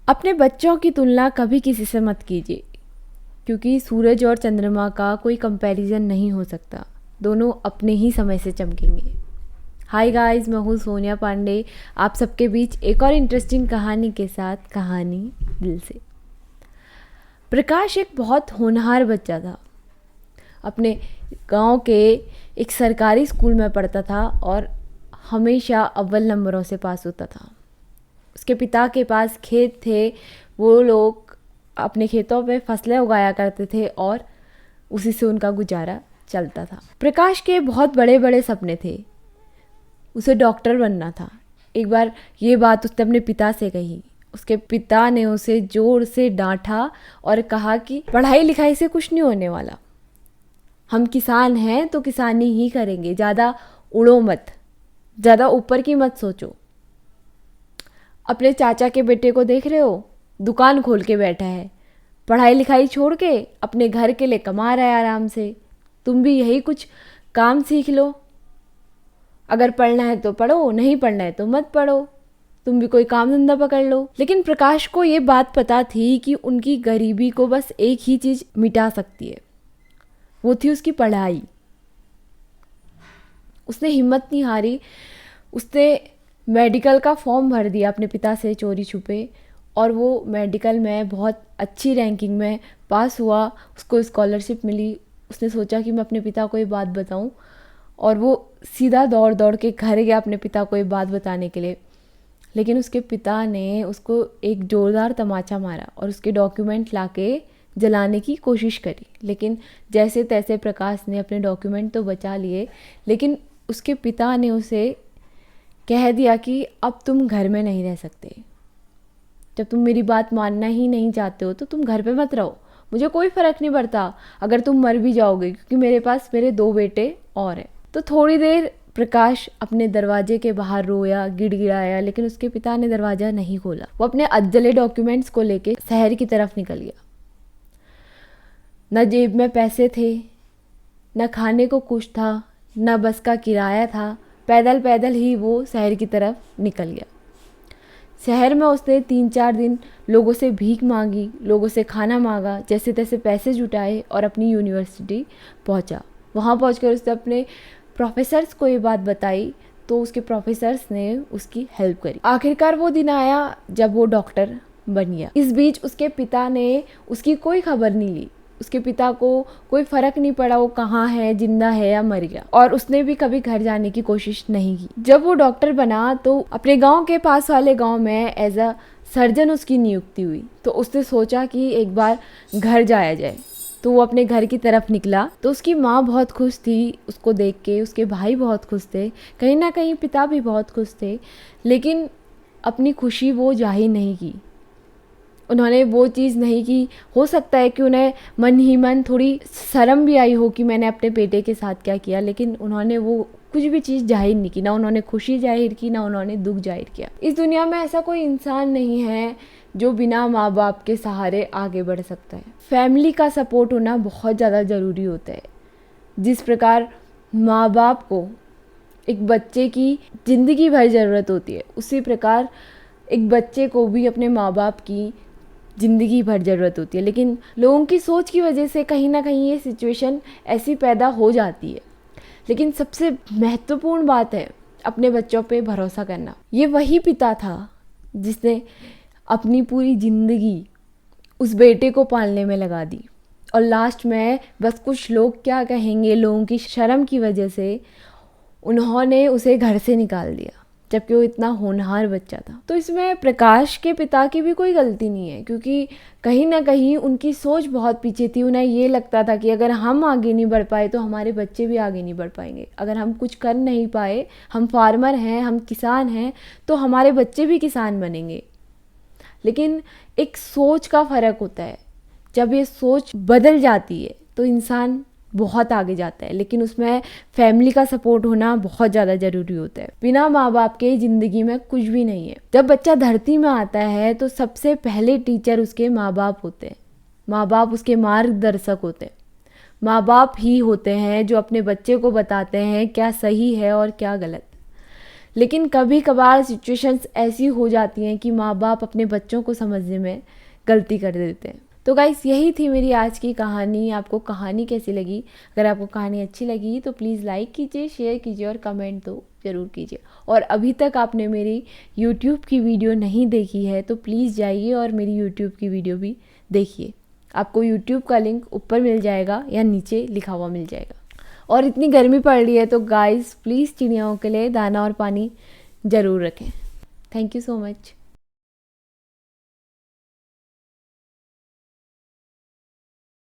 अपने बच्चों की तुलना कभी किसी से मत कीजिए, क्योंकि सूरज और चंद्रमा का कोई कंपैरिजन नहीं हो सकता। दोनों अपने ही समय से चमकेंगे। हाय गाइस, मैं हूँ सोनिया पांडे, आप सबके बीच एक और इंटरेस्टिंग कहानी के साथ। कहानी दिल से। प्रकाश एक बहुत होनहार बच्चा था। अपने गांव के एक सरकारी स्कूल में पढ़ता था और हमेशा अव्वल नंबरों से पास होता था। उसके पिता के पास खेत थे, वो लोग अपने खेतों पे फसलें उगाया करते थे और उसी से उनका गुजारा चलता था। प्रकाश के बहुत बड़े बड़े सपने थे। उसे डॉक्टर बनना था। एक बार ये बात उसने अपने पिता से कही। उसके पिता ने उसे जोर से डांटा और कहा कि पढ़ाई लिखाई से कुछ नहीं होने वाला। हम किसान हैं तो किसानी ही करेंगे, ज़्यादा उड़ो मत, ज़्यादा ऊपर की मत सोचो। अपने चाचा के बेटे को देख रहे हो, दुकान खोल के बैठा है, पढ़ाई लिखाई छोड़ के अपने घर के लिए कमा रहा है आराम से। तुम भी यही कुछ काम सीख लो। अगर पढ़ना है तो पढ़ो, नहीं पढ़ना है तो मत पढ़ो, तुम भी कोई काम धंधा पकड़ लो। लेकिन प्रकाश को ये बात पता थी कि उनकी गरीबी को बस एक ही चीज़ मिटा सकती है, वो थी उसकी पढ़ाई। उसने हिम्मत नहीं हारी। उसने मेडिकल का फॉर्म भर दिया अपने पिता से चोरी छुपे, और वो मेडिकल में बहुत अच्छी रैंकिंग में पास हुआ। उसको स्कॉलरशिप मिली। उसने सोचा कि मैं अपने पिता को ये बात बताऊं, और वो सीधा दौड़ दौड़ के घर गया अपने पिता को ये बात बताने के लिए। लेकिन उसके पिता ने उसको एक ज़ोरदार तमाचा मारा और उसके डॉक्यूमेंट लाके जलाने की कोशिश करी। लेकिन जैसे तैसे प्रकाश ने अपने डॉक्यूमेंट तो बचा लिए, लेकिन उसके पिता ने उसे कह दिया कि अब तुम घर में नहीं रह सकते। जब तुम मेरी बात मानना ही नहीं चाहते हो तो तुम घर पे मत रहो, मुझे कोई फ़र्क नहीं पड़ता अगर तुम मर भी जाओगे, क्योंकि मेरे पास मेरे 2 बेटे और हैं। तो थोड़ी देर प्रकाश अपने दरवाजे के बाहर रोया, गिड़गिड़ाया, लेकिन उसके पिता ने दरवाज़ा नहीं खोला। वो अपने अधजले डॉक्यूमेंट्स को लेके शहर की तरफ निकल गया। न जेब में पैसे थे, न खाने को कुछ था, न बस का किराया था। पैदल पैदल ही वो शहर की तरफ निकल गया। शहर में उसने 3-4 दिन लोगों से भीख मांगी, लोगों से खाना मांगा, जैसे तैसे पैसे जुटाए और अपनी यूनिवर्सिटी पहुंचा। वहां पहुंचकर उसने अपने प्रोफेसर्स को ये बात बताई, तो उसके प्रोफेसर्स ने उसकी हेल्प करी। आखिरकार वो दिन आया जब वो डॉक्टर बन गया। इस बीच उसके पिता ने उसकी कोई खबर नहीं ली। उसके पिता को कोई फ़र्क नहीं पड़ा वो कहाँ है, जिंदा है या मर गया, और उसने भी कभी घर जाने की कोशिश नहीं की। जब वो डॉक्टर बना तो अपने गांव के पास वाले गांव में एज अ सर्जन उसकी नियुक्ति हुई। तो उसने सोचा कि एक बार घर जाया जाए। तो वो अपने घर की तरफ निकला। तो उसकी माँ बहुत खुश थी उसको देख के, उसके भाई बहुत खुश थे, कहीं ना कहीं पिता भी बहुत खुश थे। लेकिन अपनी खुशी वो जाहिर नहीं की। उन्होंने वो चीज़ नहीं की। हो सकता है कि उन्हें मन ही मन थोड़ी शर्म भी आई हो कि मैंने अपने बेटे के साथ क्या किया, लेकिन उन्होंने वो कुछ भी चीज़ जाहिर नहीं की। ना उन्होंने खुशी जाहिर की, ना उन्होंने दुख जाहिर किया। इस दुनिया में ऐसा कोई इंसान नहीं है जो बिना माँ बाप के सहारे आगे बढ़ सकता है। फैमिली का सपोर्ट होना बहुत ज़्यादा ज़रूरी होता है। जिस प्रकार माँ बाप को एक बच्चे की ज़िंदगी भर ज़रूरत होती है, उसी प्रकार एक बच्चे को भी अपने माँ बाप की ज़िंदगी भर ज़रूरत होती है। लेकिन लोगों की सोच की वजह से कहीं ना कहीं ये सिचुएशन ऐसी पैदा हो जाती है। लेकिन सबसे महत्वपूर्ण बात है अपने बच्चों पे भरोसा करना। ये वही पिता था जिसने अपनी पूरी ज़िंदगी उस बेटे को पालने में लगा दी, और लास्ट में बस कुछ लोग क्या कहेंगे, लोगों की शर्म की वजह से उन्होंने उसे घर से निकाल दिया, जबकि वो इतना होनहार बच्चा था। तो इसमें प्रकाश के पिता की भी कोई गलती नहीं है, क्योंकि कहीं ना कहीं उनकी सोच बहुत पीछे थी। उन्हें ये लगता था कि अगर हम आगे नहीं बढ़ पाए तो हमारे बच्चे भी आगे नहीं बढ़ पाएंगे। अगर हम कुछ कर नहीं पाए, हम फार्मर हैं, हम किसान हैं, तो हमारे बच्चे भी किसान बनेंगे। लेकिन एक सोच का फ़र्क होता है। जब ये सोच बदल जाती है तो इंसान बहुत आगे जाता है। लेकिन उसमें फैमिली का सपोर्ट होना बहुत ज़्यादा ज़रूरी होता है। बिना माँ बाप के ज़िंदगी में कुछ भी नहीं है। जब बच्चा धरती में आता है तो सबसे पहले टीचर उसके माँ बाप होते हैं। माँ बाप उसके मार्गदर्शक होते हैं। माँ बाप ही होते हैं जो अपने बच्चे को बताते हैं क्या सही है और क्या गलत। लेकिन कभी कभार सिचुएशंस ऐसी हो जाती हैं कि माँ बाप अपने बच्चों को समझने में गलती कर देते हैं। तो गाइस यही थी मेरी आज की कहानी। आपको कहानी कैसी लगी? अगर आपको कहानी अच्छी लगी तो प्लीज़ लाइक कीजिए, शेयर कीजिए और कमेंट तो ज़रूर कीजिए। और अभी तक आपने मेरी यूट्यूब की वीडियो नहीं देखी है तो प्लीज़ जाइए और मेरी यूट्यूब की वीडियो भी देखिए। आपको यूट्यूब का लिंक ऊपर मिल जाएगा या नीचे लिखा हुआ मिल जाएगा। और इतनी गर्मी पड़ रही है तो गाइस प्लीज़ चिड़ियाओं के लिए दाना और पानी ज़रूर रखें। Thank you so much.